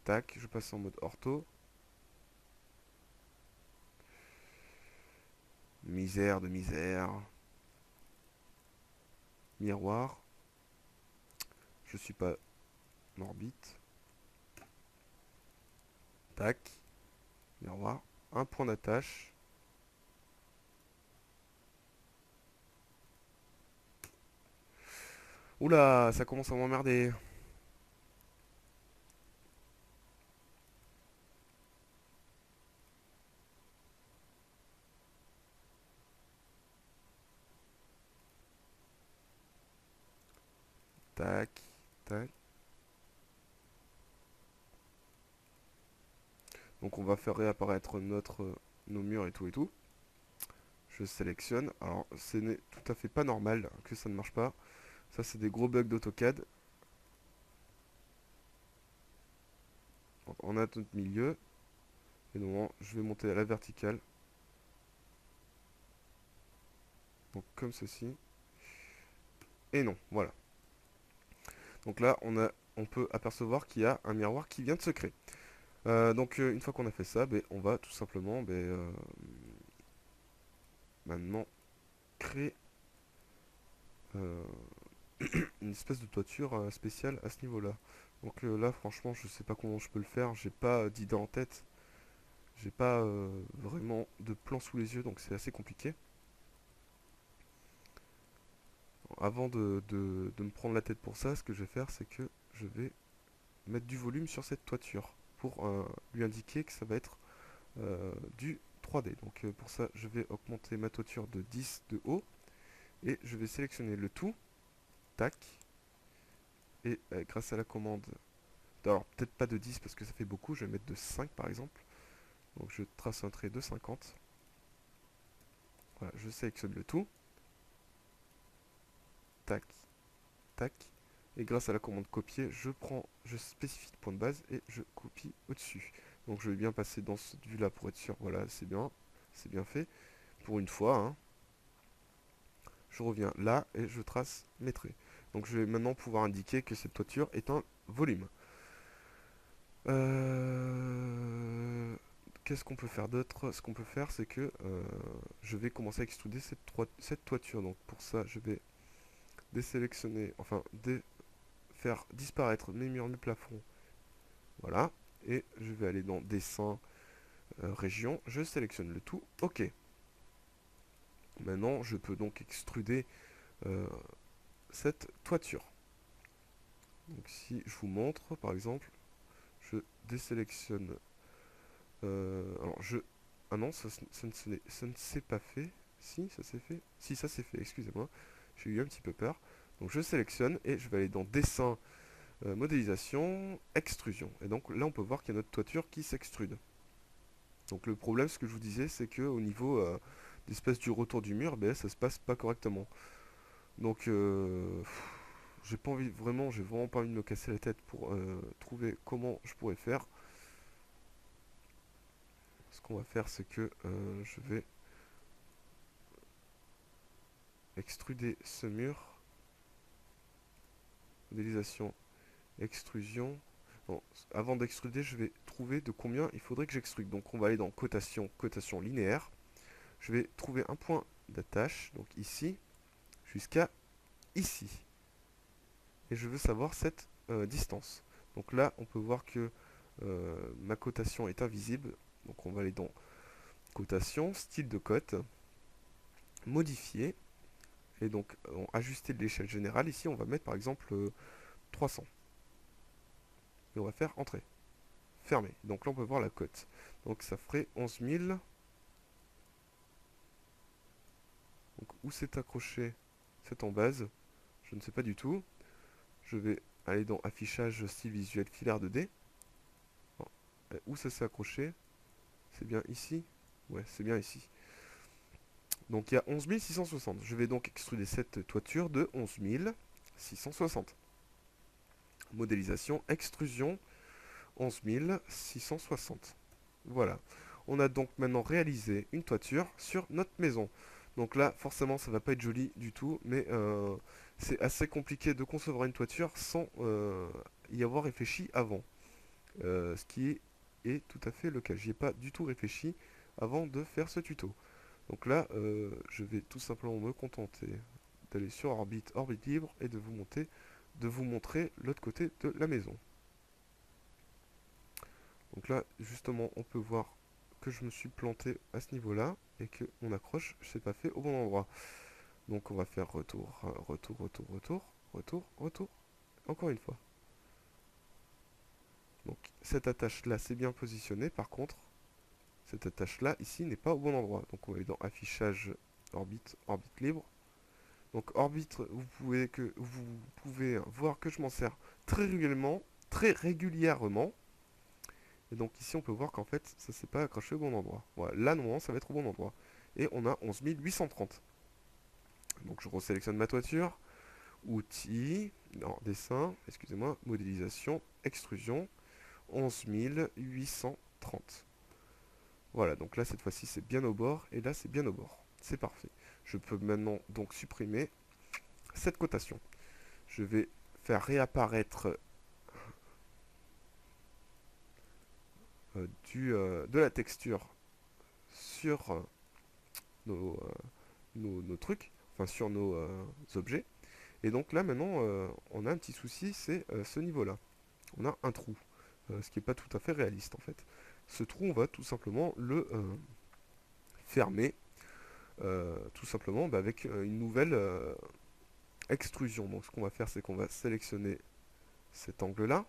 tac, je passe en mode ortho. Misère de misère. Miroir. Je suis pas en orbite. Tac. Miroir. Un point d'attache. Oula, ça commence à m'emmerder. Tac. Tac. Donc on va faire réapparaître nos murs et tout et tout. Je sélectionne. Alors, ce n'est tout à fait pas normal que ça ne marche pas. Ça, c'est des gros bugs d'AutoCAD. Donc, on a notre milieu. Et donc, je vais monter à la verticale. Donc, comme ceci. Et non, voilà. Donc là, on peut apercevoir qu'il y a un miroir qui vient de se créer. Donc une fois qu'on a fait ça, ben, on va tout simplement maintenant créer euh, une espèce de toiture spéciale à ce niveau-là. Donc là, franchement, je sais pas comment je peux le faire. J'ai pas d'idée en tête. J'ai pas vraiment de plan sous les yeux, donc c'est assez compliqué. Avant de me prendre la tête pour ça, ce que je vais faire, c'est que je vais mettre du volume sur cette toiture pour lui indiquer que ça va être du 3D. Donc pour ça, je vais augmenter ma toiture de 10 de haut et je vais sélectionner le tout, tac, et grâce à la commande, alors peut-être pas de 10 parce que ça fait beaucoup, je vais mettre de 5 par exemple. Donc je trace un trait de 50. Voilà, je sélectionne le tout, tac, tac, et grâce à la commande copier, je spécifie le point de base et je copie au-dessus. Donc je vais bien passer dans cette vue-là pour être sûr, voilà, c'est bien fait. Pour une fois, hein. Je reviens là et je trace mes traits. Donc je vais maintenant pouvoir indiquer que cette toiture est un volume. Qu'est-ce qu'on peut faire d'autre? Ce qu'on peut faire, c'est que je vais commencer à extruder cette toiture. Donc pour ça, je vais désélectionner, enfin faire disparaître mes murs, mes plafonds. Voilà. Et je vais aller dans dessin, région. Je sélectionne le tout. OK. Maintenant, je peux donc extruder euh, cette toiture. Donc si je vous montre, par exemple, je désélectionne. Alors je. Ah non, ça ne s'est pas fait. Si, ça s'est fait. Si, ça s'est fait, excusez-moi. J'ai eu un petit peu peur. Donc je sélectionne et je vais aller dans dessin, modélisation, extrusion. Et donc là, on peut voir qu'il y a notre toiture qui s'extrude. Donc le problème, ce que je vous disais, c'est que au niveau d'espèce du retour du mur, ben, ça se passe pas correctement. Donc j'ai pas envie, vraiment, j'ai vraiment pas envie de me casser la tête pour trouver comment je pourrais faire. Ce qu'on va faire, c'est que je vais extruder ce mur. Modélisation, extrusion. Bon, avant d'extruder, je vais trouver de combien il faudrait que j'extrude. Donc on va aller dans cotation, cotation linéaire. Je vais trouver un point d'attache, donc ici, jusqu'à ici. Et je veux savoir cette distance. Donc là, on peut voir que ma cotation est invisible. Donc on va aller dans cotation, style de cote, modifier. Et donc ajuster l'échelle générale. Ici, on va mettre par exemple 300. Et on va faire entrée. Fermé. Donc là, on peut voir la cote. Donc ça ferait 11 000. Donc où c'est accroché? C'est en base. Je ne sais pas du tout. Je vais aller dans affichage style visuel filaire 2D. Bon. Où ça s'est accroché? C'est bien ici? Ouais, c'est bien ici. Donc il y a 11 660. Je vais donc extruder cette toiture de 11 660. Modélisation, extrusion, 11 660. Voilà. On a donc maintenant réalisé une toiture sur notre maison. Donc là, forcément, ça va pas être joli du tout, mais c'est assez compliqué de concevoir une toiture sans y avoir réfléchi avant. Ce qui est tout à fait le cas. J'y ai pas du tout réfléchi avant de faire ce tuto. Donc là, je vais tout simplement me contenter d'aller sur orbite libre, et de vous montrer l'autre côté de la maison. Donc là, justement, on peut voir que je me suis planté à ce niveau-là et que mon accroche s'est pas fait au bon endroit. Donc on va faire retour, retour, retour, retour, retour, retour, encore une fois. Donc cette attache-là, c'est bien positionné. Par contre, cette attache-là, ici, n'est pas au bon endroit. Donc on va aller dans affichage orbite, orbite libre. Donc orbite, vous pouvez voir que je m'en sers très régulièrement. Et donc ici, on peut voir qu'en fait, ça s'est pas accroché au bon endroit. Voilà, là, normalement, ça va être au bon endroit. Et on a 11 830. Donc je resélectionne ma toiture. Outils, non, dessin, excusez-moi, modélisation, extrusion, 11 830. Voilà, donc là, cette fois-ci, c'est bien au bord. Et là, c'est bien au bord. C'est parfait. Je peux maintenant donc supprimer cette cotation. Je vais faire réapparaître de la texture sur nos, nos trucs, enfin sur nos objets. Et donc là maintenant on a un petit souci, c'est ce niveau-là. On a un trou, ce qui n'est pas tout à fait réaliste en fait. Ce trou, on va tout simplement le fermer, tout simplement avec une nouvelle extrusion. Donc ce qu'on va faire, c'est qu'on va sélectionner cet angle-là.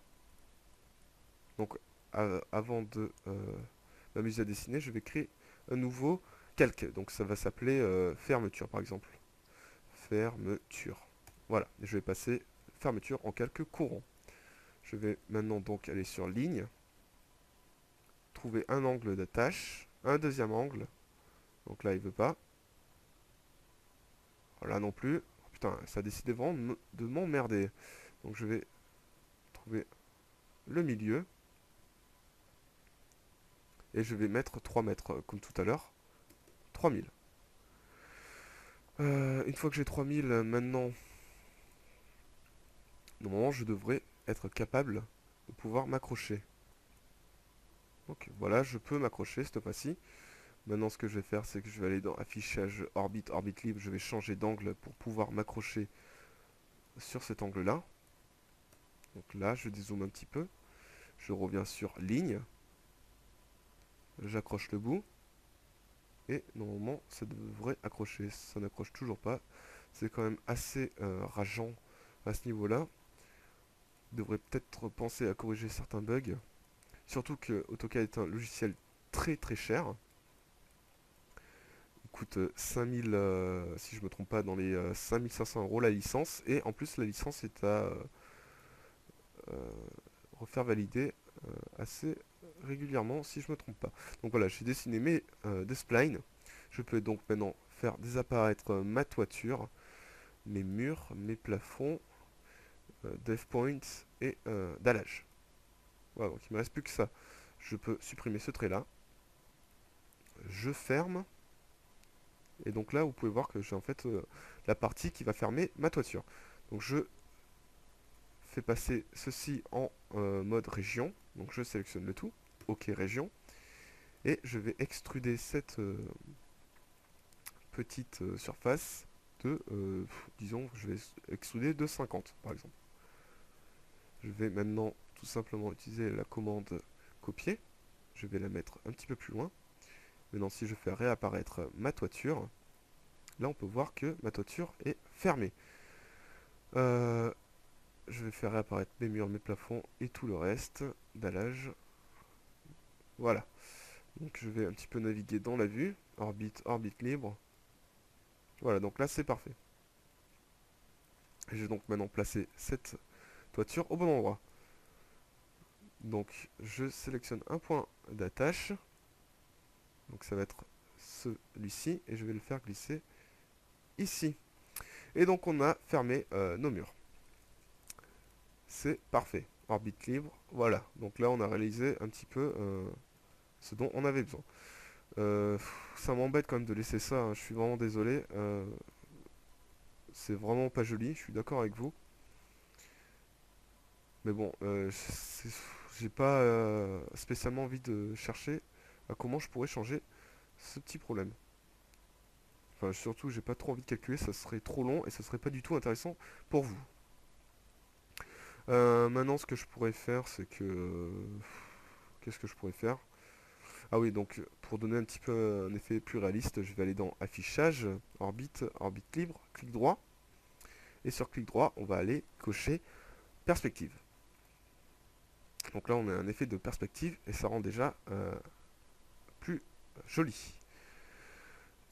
Donc avant de m'amuser à dessiner, je vais créer un nouveau calque. Donc ça va s'appeler fermeture par exemple. Fermeture. Voilà, je vais passer fermeture en calque courant. Je vais maintenant donc aller sur ligne, trouver un angle d'attache, un deuxième angle. Donc là il veut pas. Là non plus. Oh, putain, ça a décidé vraiment de m'emmerder. Donc je vais trouver le milieu. Et je vais mettre 3 mètres comme tout à l'heure. 3000. Une fois que j'ai 3000, maintenant, normalement, je devrais être capable de pouvoir m'accrocher. Donc voilà, je peux m'accrocher cette fois-ci. Maintenant, ce que je vais faire, c'est que je vais aller dans affichage orbite, orbite libre. Je vais changer d'angle pour pouvoir m'accrocher sur cet angle-là. Donc là, je dézoome un petit peu. Je reviens sur ligne. J'accroche le bout. Et normalement, ça devrait accrocher. Ça n'accroche toujours pas. C'est quand même assez rageant à ce niveau-là. Devrait peut-être penser à corriger certains bugs. Surtout que AutoCAD est un logiciel très très cher. Il coûte 5000, si je me trompe pas, dans les 5500 euros la licence. Et en plus, la licence est à euh, refaire valider assez régulièrement, si je me trompe pas. Donc voilà, j'ai dessiné mes des splines. Je peux donc maintenant faire désapparaître ma toiture, mes murs, mes plafonds, dev points et dallage. Voilà, donc il me reste plus que ça. Je peux supprimer ce trait là. Je ferme. Et donc là, vous pouvez voir que j'ai en fait la partie qui va fermer ma toiture. Donc je fais passer ceci en mode région. Donc je sélectionne le tout. OK région. Et je vais extruder cette petite surface de, disons, je vais extruder de 50 par exemple. Je vais maintenant tout simplement utiliser la commande copier. Je vais la mettre un petit peu plus loin. Maintenant, si je fais réapparaître ma toiture, là on peut voir que ma toiture est fermée. Je vais faire réapparaître mes murs, mes plafonds et tout le reste. Dallage. Voilà. Donc je vais un petit peu naviguer dans la vue. Orbite, orbite libre. Voilà, donc là c'est parfait. Je vais donc maintenant placer cette toiture au bon endroit. Donc je sélectionne un point d'attache. Donc ça va être celui-ci. Et je vais le faire glisser ici. Et donc on a fermé nos murs. C'est parfait. Orbite libre. Voilà. Donc là on a réalisé un petit peu ce dont on avait besoin. Ça m'embête quand même de laisser ça, hein. Je suis vraiment désolé. C'est vraiment pas joli, je suis d'accord avec vous. Mais bon, j'ai pas spécialement envie de chercher à comment je pourrais changer ce petit problème. Enfin, surtout, j'ai pas trop envie de calculer, ça serait trop long et ça serait pas du tout intéressant pour vous. Maintenant, ce que je pourrais faire, c'est que... qu'est-ce que je pourrais faire? Ah oui, donc pour donner un petit peu un effet plus réaliste, je vais aller dans affichage, orbite, orbite libre, clic droit. Et sur clic droit, on va aller cocher perspective. Donc là, on a un effet de perspective et ça rend déjà plus joli.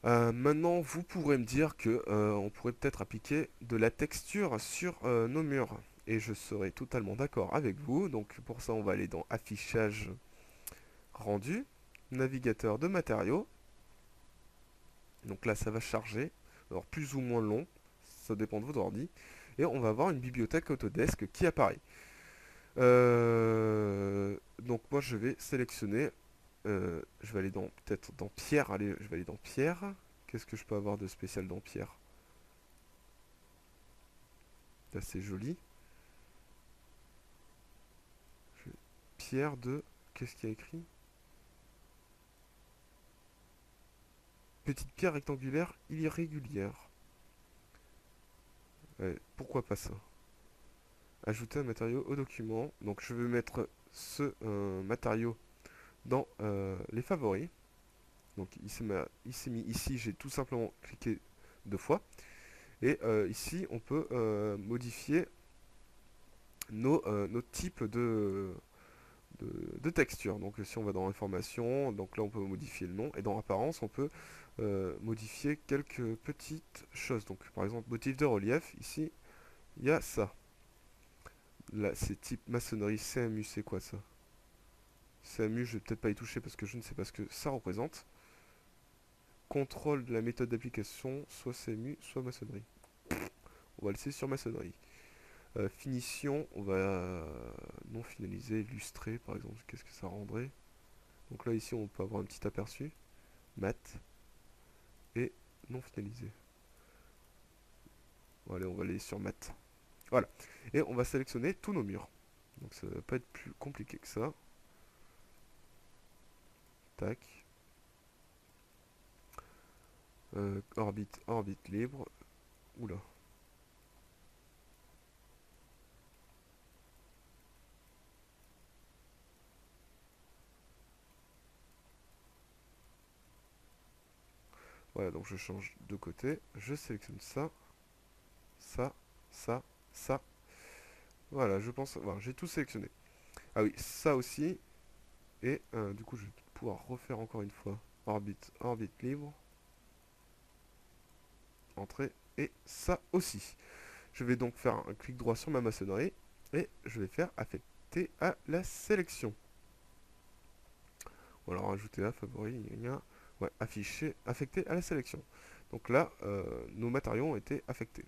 Maintenant, vous pourrez me dire que on pourrait peut-être appliquer de la texture sur nos murs. Et je serai totalement d'accord avec vous. Donc pour ça, on va aller dans affichage rendu, navigateur de matériaux. Donc là, ça va charger. Alors plus ou moins long, ça dépend de votre ordi. Et on va avoir une bibliothèque Autodesk qui apparaît. Donc moi je vais sélectionner, je vais aller dans peut-être dans pierre, allez, je vais aller dans pierre. Qu'est-ce que je peux avoir de spécial dans pierre? C'est assez joli. Pierre de, qu'est-ce qu'il y a écrit? petite pierre rectangulaire irrégulière. Pourquoi pas ça? Ajouter un matériau au document. Donc je vais mettre ce matériau dans les favoris. Donc il s'est mis ici, j'ai tout simplement cliqué 2 fois. Et ici, on peut modifier nos types de textures. Donc si on va dans information, donc là on peut modifier le nom. Et dans apparence, on peut modifier quelques petites choses. Donc par exemple, motif de relief, ici, il y a ça. Là, c'est type maçonnerie CMU, c'est quoi ça? CMU, je vais peut-être pas y toucher parce que je ne sais pas ce que ça représente. Contrôle de la méthode d'application, soit CMU, soit maçonnerie. On va laisser sur maçonnerie. Finition, on va non finaliser, illustrer par exemple, qu'est-ce que ça rendrait. Donc là ici on peut avoir un petit aperçu, mat et non finalisé. Bon, allez, on va aller sur mat. Voilà. Et on va sélectionner tous nos murs. Donc ça va pas être plus compliqué que ça. Tac. Orbite libre. Oula. Voilà, donc je change de côté. Je sélectionne ça. Ça. Ça. Ça. Voilà, je pense... Voilà, j'ai tout sélectionné. Ah oui, ça aussi. Et du coup, je vais pouvoir refaire encore une fois. Orbite libre. Entrée. Et ça aussi. Je vais donc faire un clic droit sur ma maçonnerie. Et je vais faire affecter à la sélection. Ou alors ajouter à favori. Ouais, afficher, affecter à la sélection. Donc là, nos matériaux ont été affectés.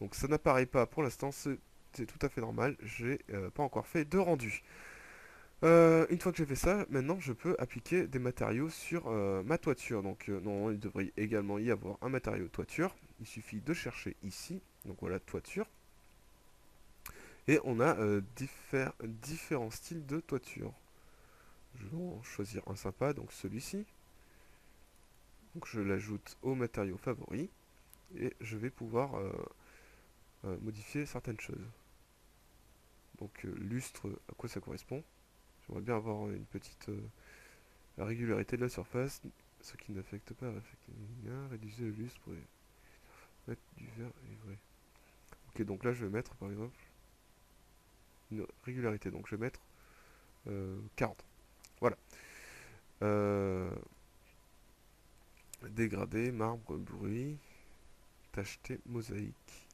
Donc ça n'apparaît pas pour l'instant, c'est tout à fait normal. J'ai pas encore fait de rendu. Une fois que j'ai fait ça, maintenant je peux appliquer des matériaux sur ma toiture. Donc non, il devrait également y avoir un matériau toiture. Il suffit de chercher ici. Donc voilà, toiture. Et on a différents styles de toiture. Je vais en choisir un sympa, donc celui-ci. Donc je l'ajoute au matériau favori. Et je vais pouvoir modifier certaines choses. Donc lustre, à quoi ça correspond? J'aimerais bien avoir une petite la régularité de la surface, ce qui n'affecte pas réduisez le lustre pour mettre du vert et vrai. Ok, donc là je vais mettre par exemple une régularité, donc je vais mettre 40. Voilà. Dégradé, marbre, bruit, tacheté, mosaïque,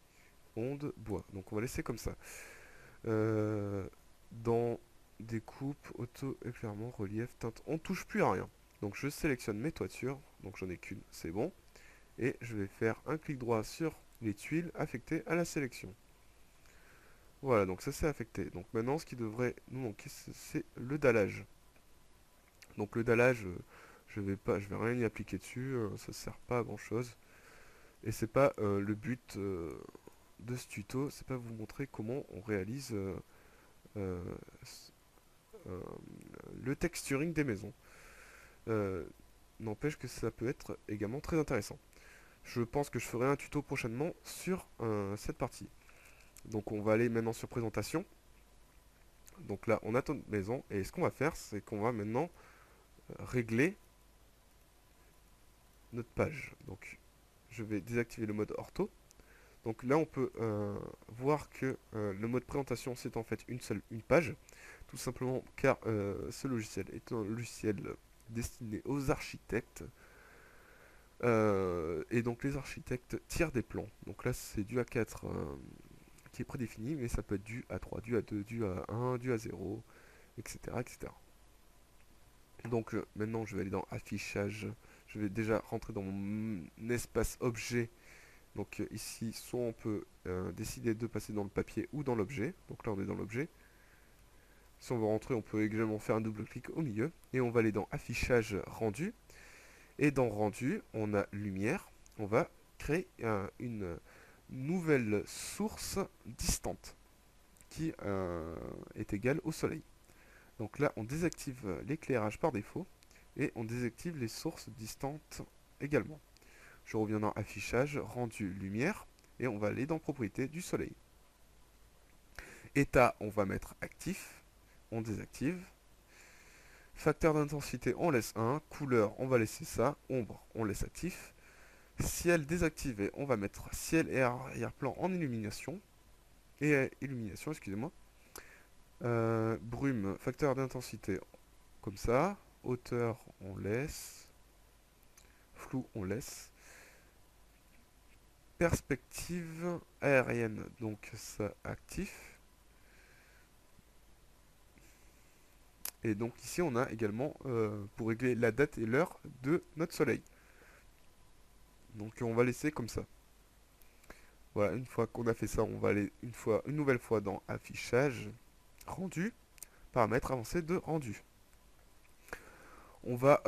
onde, bois. Donc on va laisser comme ça. Dans découpe, auto-éclairement, relief, teinte, on touche plus à rien. Donc je sélectionne mes toitures, donc j'en ai qu'une, c'est bon. Et je vais faire un clic droit sur les tuiles affectées à la sélection. Voilà, donc ça c'est affecté. Donc maintenant ce qui devrait nous manquer c'est le dallage. Donc le dallage, je vais rien y appliquer dessus, ça sert pas à grand chose. Et c'est pas le but de ce tuto, c'est pas vous montrer comment on réalise euh, euh, le texturing des maisons. Euh, N'empêche que ça peut être également très intéressant. Je pense que je ferai un tuto prochainement sur cette partie. Donc on va aller maintenant sur présentation. Donc là on a notre maison et ce qu'on va faire c'est qu'on va maintenant régler notre page. Donc je vais désactiver le mode ortho. Donc là on peut voir que le mode présentation c'est en fait une page. Tout simplement car ce logiciel est un logiciel destiné aux architectes. Et donc les architectes tirent des plans. Donc là c'est du A4 qui est prédéfini, mais ça peut être du A3, du A2, du A1, du A0, etc. etc. Donc maintenant je vais aller dans affichage. Je vais déjà rentrer dans mon espace objet. Donc ici, soit on peut décider de passer dans le papier ou dans l'objet. Donc là on est dans l'objet. Si on veut rentrer, on peut également faire un double clic au milieu. Et on va aller dans affichage rendu. Et dans rendu, on a lumière. On va créer une nouvelle source distante qui est égale au soleil. Donc là, on désactive l'éclairage par défaut et on désactive les sources distantes également. Je reviens dans affichage, rendu, lumière, et on va aller dans propriétés du soleil. État, on va mettre actif, on désactive. Facteur d'intensité, on laisse 1. Couleur, on va laisser ça. Ombre, on laisse actif. Ciel désactivé, on va mettre ciel et arrière-plan en illumination. Illumination, excusez-moi. Brume, facteur d'intensité, comme ça. Hauteur, on laisse. Flou, on laisse. Perspective aérienne, donc ça actif. Et donc ici on a également pour régler la date et l'heure de notre soleil. Donc on va laisser comme ça. Voilà, une fois qu'on a fait ça, on va aller une nouvelle fois dans affichage, rendu, paramètres avancés de rendu. On va,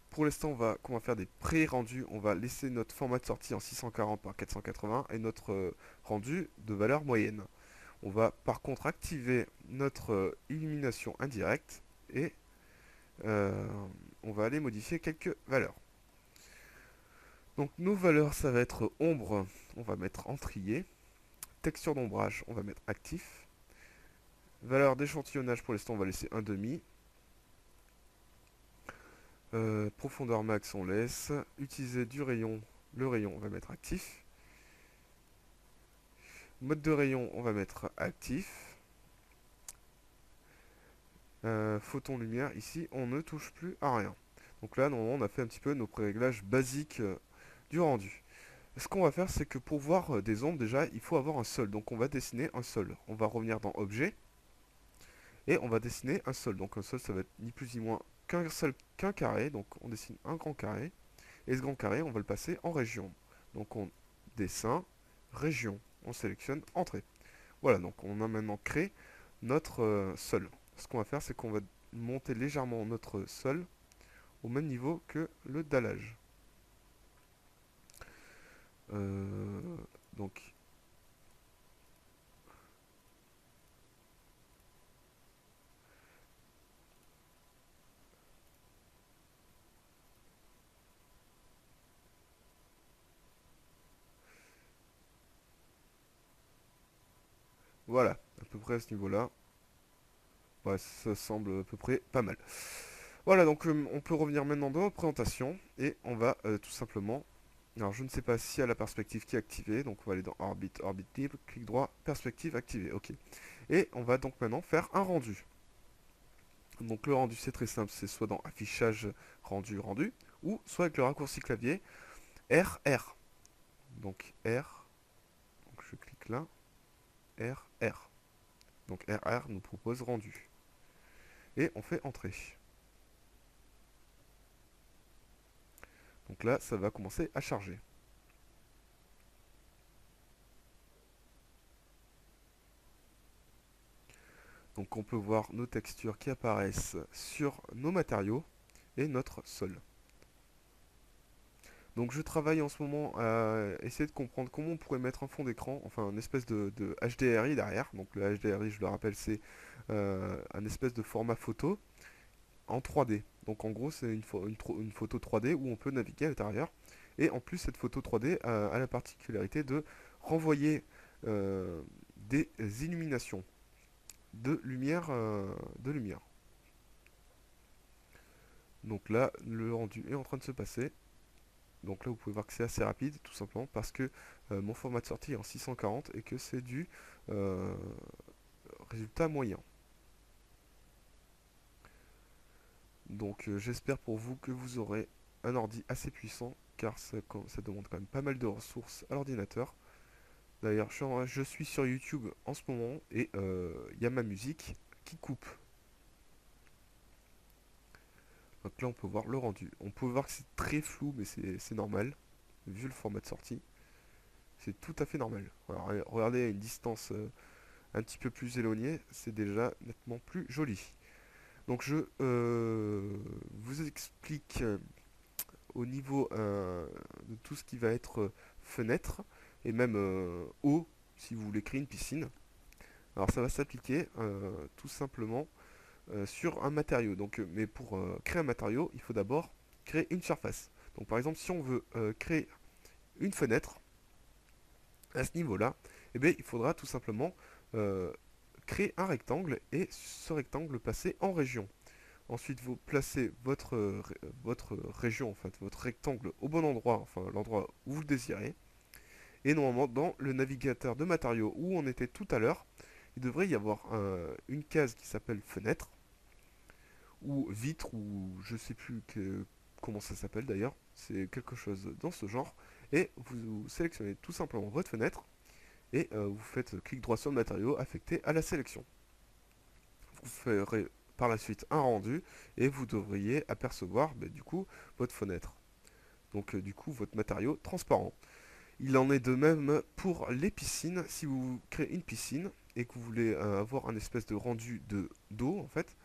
pour l'instant, qu'on va faire des pré-rendus. On va laisser notre format de sortie en 640 par 480 et notre rendu de valeur moyenne. On va par contre activer notre illumination indirecte et on va aller modifier quelques valeurs. Donc nos valeurs, ça va être ombre, on va mettre en trier. Texture d'ombrage, on va mettre actif. Valeur d'échantillonnage, pour l'instant, on va laisser 1,5. Profondeur max, on laisse. Utiliser du rayon, le rayon, on va mettre actif. Mode de rayon, on va mettre actif. Photon lumière, ici, on ne touche plus à rien. Donc là, normalement, on a fait un petit peu nos pré-réglages basiques du rendu. Ce qu'on va faire, c'est que pour voir des ombres, déjà, il faut avoir un sol. Donc on va dessiner un sol. On va revenir dans Objet. Et on va dessiner un sol. Donc un sol, ça va être ni plus ni moins qu'un carré. Donc on dessine un grand carré. Et ce grand carré, on va le passer en région. Donc on dessin, région. On sélectionne entrée. Voilà, donc on a maintenant créé notre sol. Ce qu'on va faire, c'est qu'on va monter légèrement notre sol au même niveau que le dallage. Donc voilà, à peu près à ce niveau-là. Ouais, ça semble à peu près pas mal. Voilà, donc on peut revenir maintenant dans notre présentation et on va tout simplement. Alors je ne sais pas s'il y a la perspective qui est activée, donc on va aller dans orbite, orbite libre, clic droit, perspective activée, ok. Et on va donc maintenant faire un rendu. Donc le rendu c'est très simple, c'est soit dans affichage rendu rendu, ou soit avec le raccourci clavier RR. Donc R, donc je clique là, RR. Donc RR nous propose rendu. Et on fait entrer. Donc là, ça va commencer à charger. Donc on peut voir nos textures qui apparaissent sur nos matériaux et notre sol. Donc je travaille en ce moment à essayer de comprendre comment on pourrait mettre un fond d'écran, enfin une espèce de HDRI derrière. Donc le HDRI, je le rappelle, c'est un espèce de format photo en 3D. Donc en gros, c'est une photo 3D où on peut naviguer à l'intérieur. Et en plus, cette photo 3D a la particularité de renvoyer des illuminations de lumière, Donc là, le rendu est en train de se passer. Donc là, vous pouvez voir que c'est assez rapide, tout simplement parce que mon format de sortie est en 640 et que c'est du euh, résultat moyen. Donc j'espère pour vous que vous aurez un ordi assez puissant, car ça demande quand même pas mal de ressources à l'ordinateur. D'ailleurs, je suis sur YouTube en ce moment et il y a ma musique qui coupe. Donc là, on peut voir le rendu. On peut voir que c'est très flou, mais c'est normal, vu le format de sortie. C'est tout à fait normal. Alors, regardez à une distance un petit peu plus éloignée, c'est déjà nettement plus joli. Donc je vous explique au niveau de tout ce qui va être fenêtre et même eau, si vous voulez créer une piscine. Alors ça va s'appliquer tout simplement sur un matériau. Donc, mais pour créer un matériau, il faut d'abord créer une surface. Donc par exemple, si on veut créer une fenêtre à ce niveau-là, eh bien, il faudra tout simplement euh, créer un rectangle et ce rectangle passer en région. Ensuite, vous placez votre région, en fait, votre rectangle au bon endroit, enfin l'endroit où vous le désirez. Et normalement, dans le navigateur de matériaux où on était tout à l'heure, il devrait y avoir une case qui s'appelle fenêtre, ou vitre, ou je sais plus comment ça s'appelle d'ailleurs. C'est quelque chose dans ce genre. Et vous sélectionnez tout simplement votre fenêtre et vous faites clic droit sur le matériau affecté à la sélection. Vous ferez par la suite un rendu et vous devriez apercevoir du coup votre fenêtre. Donc du coup votre matériau transparent. Il en est de même pour les piscines. Si vous créez une piscine et que vous voulez avoir un espèce de rendu de d'eau en fait,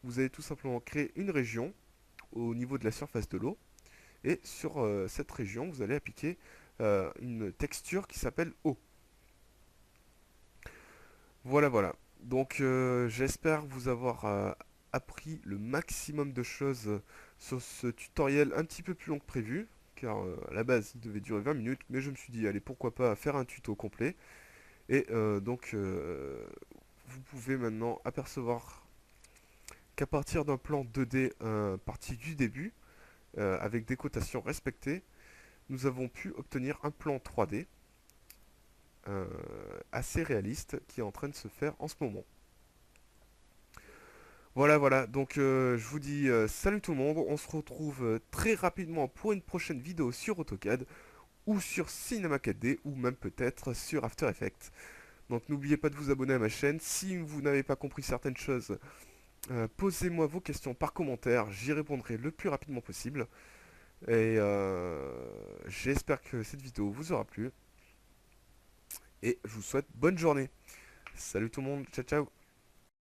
vous allez tout simplement créer une région au niveau de la surface de l'eau et sur cette région vous allez appliquer une texture qui s'appelle eau. Voilà, voilà. Donc j'espère vous avoir appris le maximum de choses sur ce tutoriel un petit peu plus long que prévu, car à la base il devait durer 20 minutes, mais je me suis dit, allez, pourquoi pas faire un tuto complet. Et donc vous pouvez maintenant apercevoir qu'à partir d'un plan 2D parti du début, avec des cotations respectées, nous avons pu obtenir un plan 3D euh, assez réaliste qui est en train de se faire en ce moment. Voilà, voilà, donc je vous dis salut tout le monde, on se retrouve très rapidement pour une prochaine vidéo sur AutoCAD ou sur Cinema 4D ou même peut-être sur After Effects. Donc n'oubliez pas de vous abonner à ma chaîne, si vous n'avez pas compris certaines choses, posez-moi vos questions par commentaire, j'y répondrai le plus rapidement possible. Et j'espère que cette vidéo vous aura plu et je vous souhaite bonne journée. Salut tout le monde, ciao ciao.